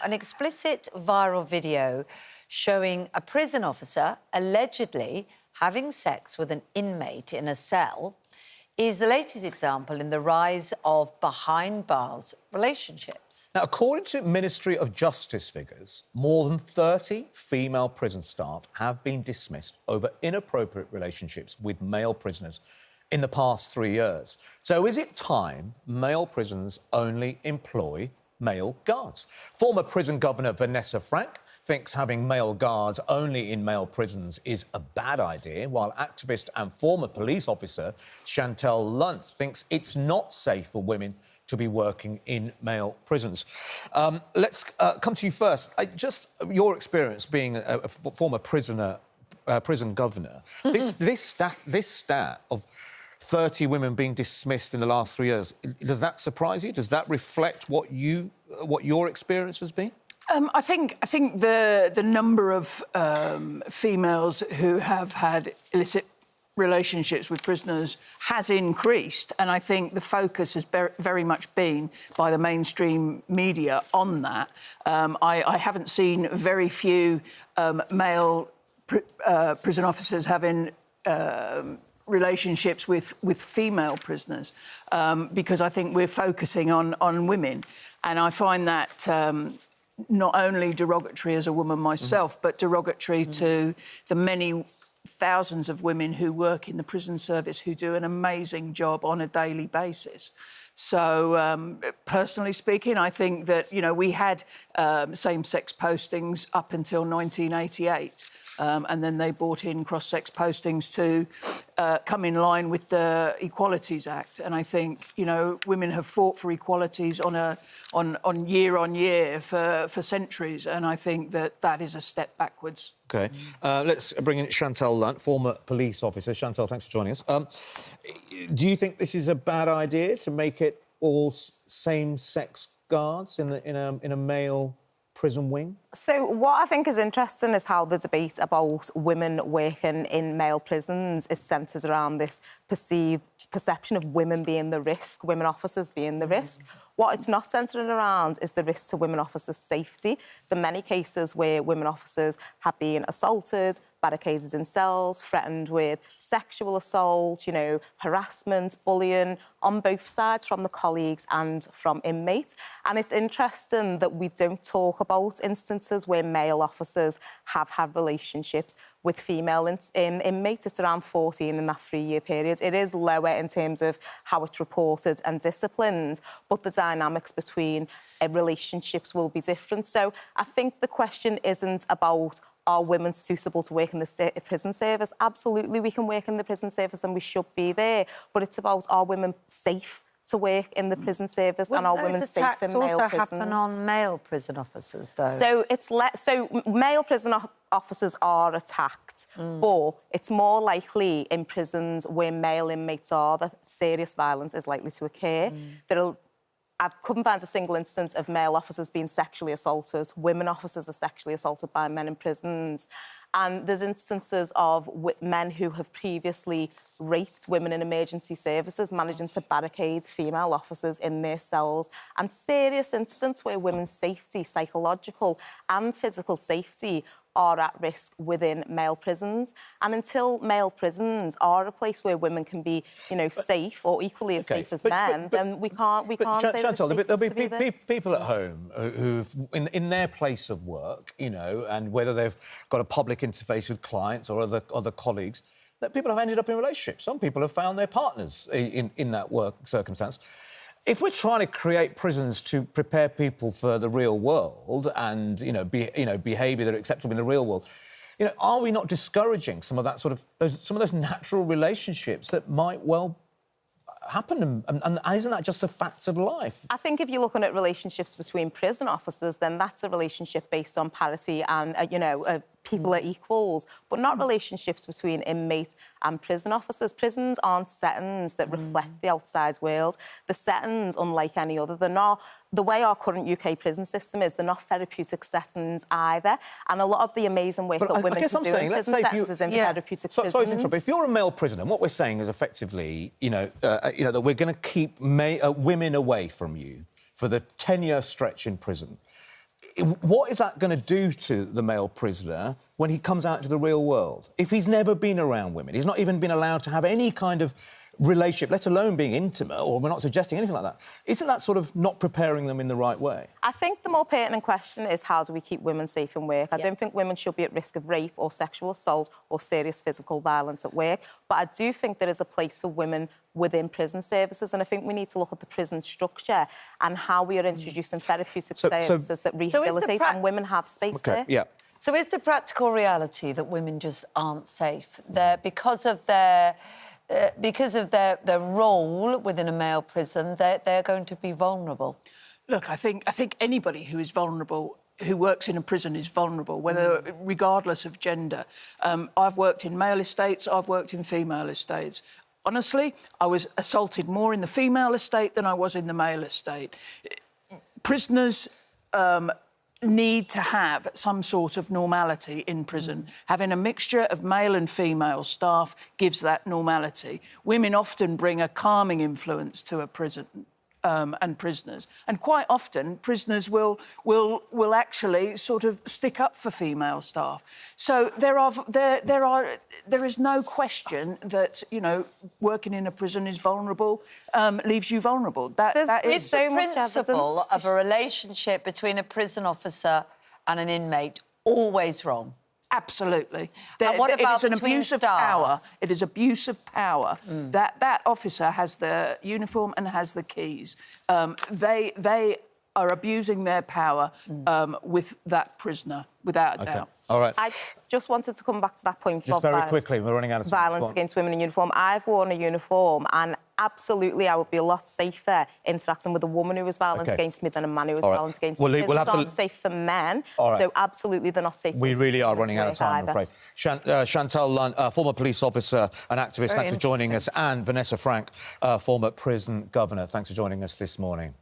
An explicit viral video showing a prison officer allegedly having sex with an inmate in a cell is the latest example in the rise of behind-bars relationships. Now, according to Ministry of Justice figures, more than 30 female prison staff have been dismissed over inappropriate relationships with male prisoners in the past 3 years. So is it time male prisons only employ male guards? Former prison governor Vanessa thinks having male guards only in male prisons is a bad idea, while activist and former police officer Chantelle Lunt thinks it's not safe for women to be working in male prisons. Let's come to you first. Just your experience being a former prison governor. This stat of 30 women being dismissed in the last 3 years, does that surprise you? Does that reflect what your experience has been? I think the number of females who have had illicit relationships with prisoners has increased, and I think the focus has very much been by the mainstream media on that. I haven't seen very few male prison officers having relationships with female prisoners because I think we're focusing on women, and I find that not only derogatory as a woman myself, but derogatory to the many thousands of women who work in the prison service who do an amazing job on a daily basis. So, personally speaking, I think that, you know, we had same-sex postings up until 1988. And then they brought in cross-sex postings to come in line with the Equalities Act. And I think, you know, women have fought for equalities on year for centuries, and I think that is a step backwards. OK. Let's bring in Chantelle Lunt, former police officer. Chantelle, thanks for joining us. Do you think this is a bad idea to make it all same-sex guards in a male prison wing? So what I think is interesting is how the debate about women working in male prisons is centred around this perception of women being the risk, women officers being the risk. What it's not centred around is the risk to women officers' safety. The many cases where women officers have been assaulted, barricaded in cells, threatened with sexual assault, you know, harassment, bullying, on both sides, from the colleagues and from inmates. And it's interesting that we don't talk about instances where male officers have had relationships with female inmates. It's around 14 in that 3-year period. It is lower in terms of how it's reported and disciplined, but the dynamics between relationships will be different. So I think the question isn't about are women suitable to work in the prison service? Absolutely, we can work in the prison service and we should be there. But it's about, are women safe to work in the prison service, and are women safe in male prisons? Also happen on male prison officers, though. So male prison officers are attacked, but it's more likely in prisons where male inmates are that serious violence is likely to occur. I couldn't find a single instance of male officers being sexually assaulted. Women officers are sexually assaulted by men in prisons. And there's instances of men who have previously raped women in emergency services, managing to barricade female officers in their cells, and serious incidents where women's safety, psychological and physical safety, are at risk within male prisons. And until male prisons are a place where women can be, you know, safe or equally as safe as men, then we can't say Chantelle, that there'll be people at home who've, in their place of work, you know, and whether they've got a public interface with clients or other colleagues, that people have ended up in relationships. Some people have found their partners in that work circumstance. If we're trying to create prisons to prepare people for the real world and, behaviour that are acceptable in the real world, you know, are we not discouraging some of that sort of some of those natural relationships that might well happen? And isn't that just a fact of life? I think if you're looking at relationships between prison officers, then that's a relationship based on parity and, people are equals, but not relationships between inmates and prison officers. Prisons aren't settings that reflect the outside world. The settings, unlike any other, they're not... The way our current UK prison system is, they're not therapeutic settings either. And a lot of the amazing work that women can do in prison settings is in therapeutic prisons. Sorry to interrupt, but if you're a male prisoner, what we're saying is effectively, that we're going to keep women away from you for the 10-year stretch in prison. what is that going to do to the male prisoner when he comes out to the real world? If he's never been around women, he's not even been allowed to have any kind of relationship, let alone being intimate, or we're not suggesting anything like that. Isn't that sort of not preparing them in the right way? I think the more pertinent question is how do we keep women safe in work? I don't think women should be at risk of rape or sexual assault or serious physical violence at work, but I do think there is a place for women within prison services, and I think we need to look at the prison structure and how we are introducing therapeutic services that rehabilitate, and women have space there. Yeah. So is the practical reality that women just aren't safe? Because of their role within a male prison, they're going to be vulnerable? Look, I think anybody who is vulnerable, who works in a prison, is vulnerable, regardless of gender. I've worked in male estates, I've worked in female estates. Honestly, I was assaulted more in the female estate than I was in the male estate. Prisoners need to have some sort of normality in prison. Having a mixture of male and female staff gives that normality. Women often bring a calming influence to a prison and prisoners, and quite often prisoners will actually sort of stick up for female staff. So there is no question that, you know, working in a prison is vulnerable, leaves you vulnerable. That is so much principle of a relationship between a prison officer and an inmate always wrong. Absolutely. And what about it is an abuse of power. It is abuse of power. That officer has the uniform and has the keys. They are abusing their power with that prisoner, without a doubt. All right. I just wanted to come back to that point just very quickly, we're running out of time. Violence against women in uniform. I've worn a uniform, and absolutely I would be a lot safer interacting with a woman who was violent against me than a man who was violent against me. We'll have aren't safe for men, so absolutely they're not safe. We really are running out of time, I'm afraid. Chantelle Lunt, former police officer and activist, thanks for joining us, and Vanessa Frake, former prison governor, thanks for joining us this morning.